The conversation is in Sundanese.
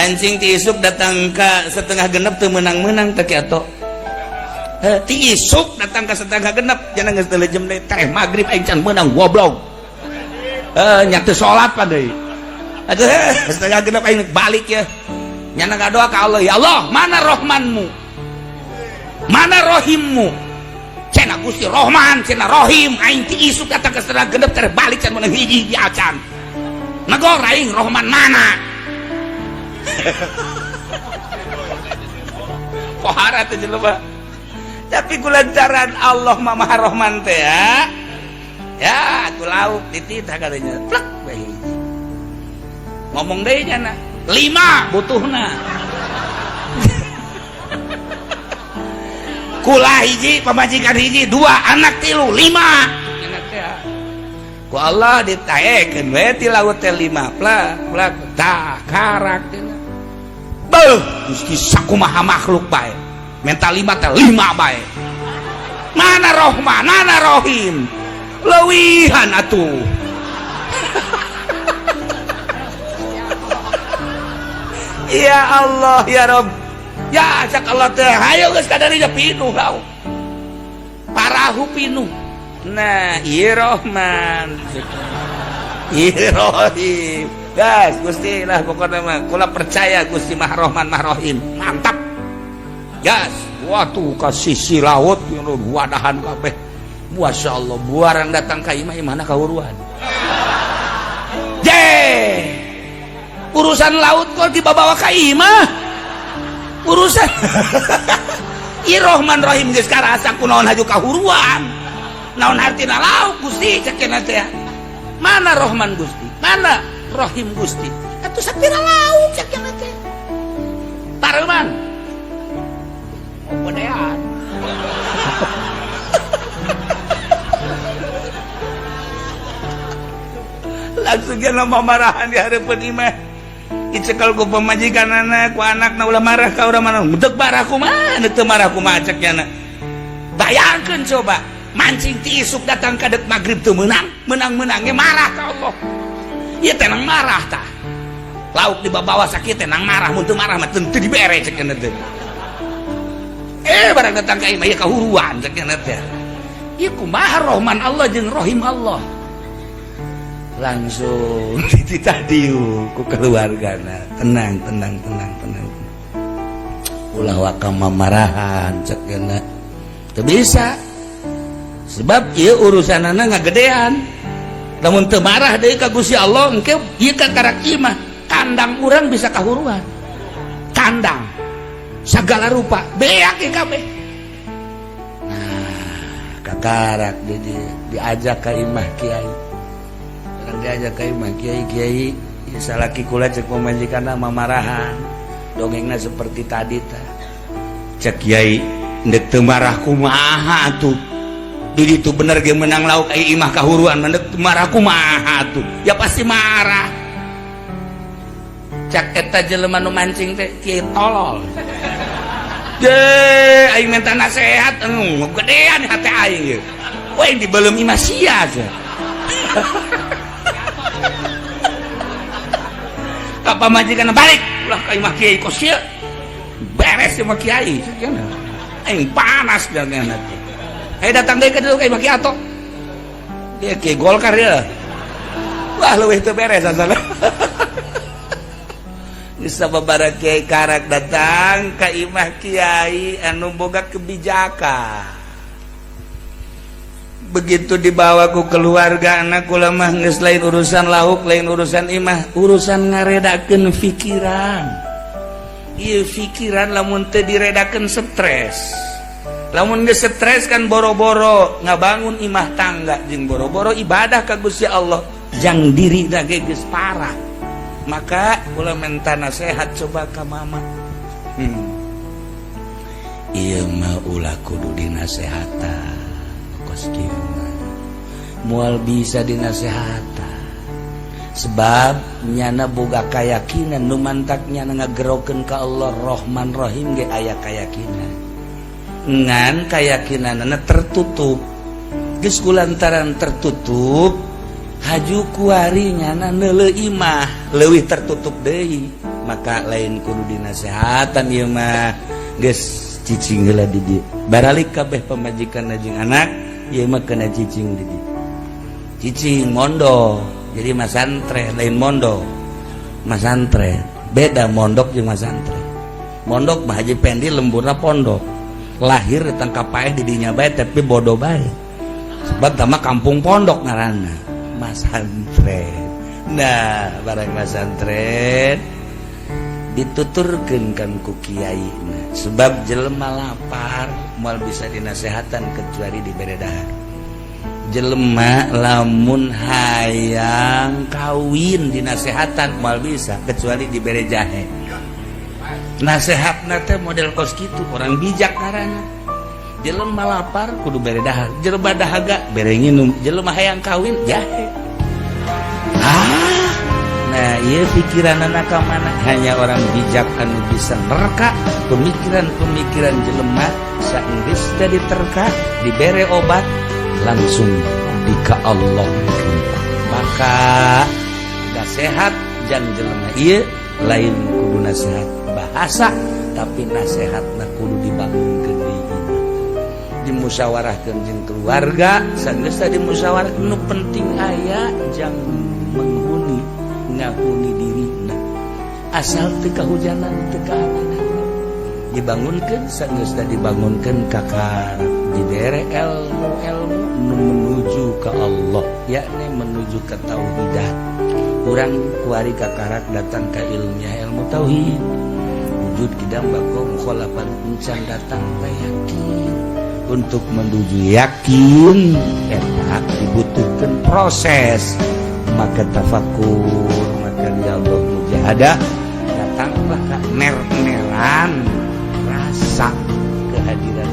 mancing ti isuk datang ke setengah genep teu menang-menang teh kiato. Ti isuk datang ke setengah genep jangan geus teu lejem deui teh magrib aing can menang goblok. Nya teu salat pa deui. Aduh setengah genep aing balik ya. Nya ngadoa ka Allah, ya Allah, mana Rahmanmu? Mana Rahimmu? Cenah Gusti Rahman, cenah Rahim, aing ti isuk datang ke setengah genep teh balik can menang hiji acan. Nagor aing Rahman mana? Pohara teh jelema. Tapi kulantaran Allah Maha Rahman teh ya aku lauk tititah katanya plek bae. Ngomong deui nya 5 butuhna. Kula hiji pamajikan hiji 2 anak 3 5 anak teh ku Allah ditaekeun we ti laut teh 5 plak tah karak teh beuh Gusti sakumaha makhluk bae mental 5 teh 5 bae mana Rahman mana Rahim leuwihan atuh. Ya Allah ya Rabb ya cak Allah teh hayo geus kadarinya pinuh lauk parahu pinuh. Nah, ieu Rahman. Ieu Rahim. Guys, Gusti lah pokoknya mah kula percaya Gusti Mah Rahman Mah Rahim. Mantap. Guys, waktu ka sisi laut wadahan kabeh. Masyaallah, buarang datang ka imah imahna kahuruan. Urusan laut kok dibawa ka imah. Urusan Ieu Rahman Rahim geus karasa kunaon haju kahuruan. Naon artina lauk Gusti cek cenah teh. Mana Rahman Gusti? Mana Rahim Gusti? Atuh sapira lauk cek cenah teh. Pareuman. Benean. Langsung ge marahan di hareupeun imah. Dicekal ku pamajikanana ku anakna ulah marah ka urang mana. Deuk marah kumaha? Deuk teu marah kumaha cek cenah. Bayangkeun coba. Mancing ti isuk datang kadek magrib tuh menang-menangnya marah ka Allah. Ieu teh nang marah tah. Lauk di bawa sakit teh nang marah mun teu marah mah teu dibere cek cenah teh. Barang datang ka imah ieu kahuruan cek cenah teh. Ieu kumaha Rahman Allah jeung Rahim Allah. Langsung dititah diu ku keluargana. Tenang. Ulah waka mamarahan cek cenah. Teu bisa. Sebab ieu urusanana ngagedean. Lamun teu marah deui ka Gusti Allah engke ieu kakarak imah kandang urang bisa kahuruan. Kandang sagala rupa beak ge kabeh. Nah, kakarak diajak ka imah kiai. Urang diajak ka imah kiai salaki kula cek pamajikanna mamarahan. Dongengna seperti tadi tah. Cek kiai ndek teu marah kumaha atuh. Jadi itu bener ge menang lauk ai imah kahuruan mendek marah kumaha tuh ya pasti marah cak eta jelema nu mancing teh kieu tolol aing minta nasehat gedean hate aing ge we dibeuleum imah sia aja ka pamajikanna balik ulah ka imah kiai kos ieu beres imah kiai aing panas jangan hati. Datang deui ka dieu kayak Maki Ato. Dia ke Golkar ya. Wah leuwih teu beres asana. Geus sababaraha kiai karak datang ka imah kiai anu boga kebijakan. Begitu dibawa ku keluarga anak kula mah geus lain urusan lauk, lain urusan imah, urusan ngaredakeun pikiran. Ieu pikiran lamun teu diredakeun stres. Lamun geus stres kan boro-boro ngabangun imah tangga jeung boro-boro ibadah ka Gusti Allah jang diri da geus parah. Maka kula minta nasihat coba ka mama. Ieu mah ulah kudu dinasehatan. Kos kieu mah moal bisa dinasehatan. Sebab nyana boga kayakinan nu mantak nyana ngagerokeun ka Allah Rahman Rahim ge aya kayakinan. Ngan keyakinanana tertutup geus kulantaran tertutup haju kuari nyana neuleuh imah leuwih tertutup deui maka lain kudu dinasehatan ieu mah geus cicing heula di dieu baralik kabeh pamajikan jeung anak ieu mah kena cicing di dieu cicing mondo jadi masantren lain mondo masantren beda mondok jeung masantren mondok mah Haji Pendi lemburna pondok lahir datang ka paeh di dinya bae tapi bodoh bae sebab tama kampung pondok ngaranna masantren nah barang masantren dituturkeun kan ku kiai sebab jelema lapar moal bisa dinasehatan kecuali dibere dahar jelema lamun hayang kawin dinasehatan moal bisa kecuali dibere jahe nasehatna teh model kos kitu orang bijak karana jelema lapar kudu bere dahar jelema dahaga bere nginum jelema hayang kawin jahe nah iya pikiran anak mana hanya orang bijak anu bisa nerka pemikiran-pemikiran jelema saenggeus teh diterka dibere obat langsung dika Allah maka nasihat jang jelema ieu lain kudu nasihat bahasa tapi nasihatna kudu dibangunkeun di iman dimusyawarahkeun jeung keluarga saenggeus teh dimusyawarahkeun nu penting aya jang menghuni ngahuni dirina asal teu kahujanan teu kahanganan dibangunkeun saenggeus teh dibangunkeun kakara dibere ilmu nu menuju ke Allah yakni menuju ke tauhidah urang kuari kakarak datang ka ilmu tauhid wujud kidam bako mukhalafat encan datang ka yakin untuk menuju yakin eta dibutuhkeun proses maka tafakur maka dialog mujahadah datanglah ka ner-neran rasa kehadiran